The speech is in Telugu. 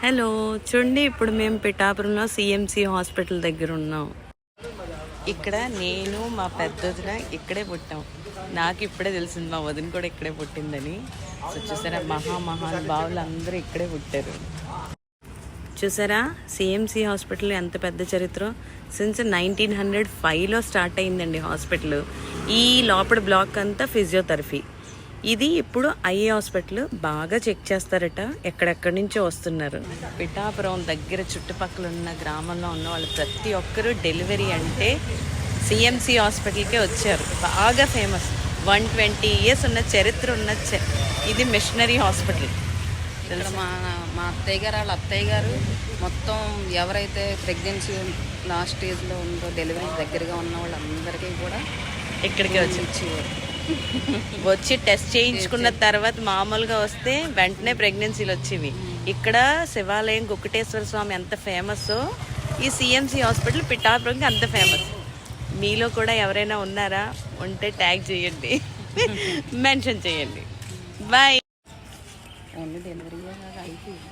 హలో చూడండి, ఇప్పుడు మేము పిఠాపురంలో సిఎంసి హాస్పిటల్ దగ్గర ఉన్నాం. ఇక్కడ నేను మా పెద్దదిన ఇక్కడే పుట్టాం. నాకు ఇప్పుడే తెలిసింది మా వదిన కూడా ఇక్కడే పుట్టిందని. సో చూసారా, మహానుభావులు అందరూ ఇక్కడే పుట్టారు. చూసారా సిఎంసి హాస్పిటల్ ఎంత పెద్ద చరిత్ర. సిన్స్ 1905లో స్టార్ట్ అయిందండి హాస్పిటల్. ఈ లోపల బ్లాక్ అంతా ఫిజియోథెరపీ. ఇది ఇప్పుడు ఐఏ హాస్పిటల్. బాగా చెక్ చేస్తారట, ఎక్కడెక్కడి నుంచో వస్తున్నారు. పిఠాపురం దగ్గర చుట్టుపక్కల ఉన్న గ్రామంలో ఉన్న వాళ్ళు ప్రతి ఒక్కరూ డెలివరీ అంటే సిఎంసి హాస్పిటల్కే వచ్చారు. బాగా ఫేమస్. 120 years ఉన్న చరిత్ర ఉన్న ఇది మిషనరీ హాస్పిటల్. ఇక్కడ మా అత్తయ్య గారు వాళ్ళ అత్తయ్య గారు మొత్తం ఎవరైతే ప్రెగ్నెన్సీ లాస్ట్ స్టేజ్లో ఉందో, డెలివరీ దగ్గరగా ఉన్న వాళ్ళందరికీ కూడా ఇక్కడికే వచ్చి టెస్ట్ చేయించుకున్న తర్వాత మామూలుగా వస్తే వెంటనే ప్రెగ్నెన్సీలు వచ్చేవి. ఇక్కడ శివాలయం కుక్కటేశ్వర స్వామి ఎంత ఫేమస్, ఈ సిఎంసి హాస్పిటల్ పిఠాపురంకి అంత ఫేమస్. మీలో కూడా ఎవరైనా ఉన్నారా? ఉంటే ట్యాగ్ చేయండి, మెన్షన్ చేయండి. బాయ్. ఓన్లీ డెలివరీ అయిపోయింది.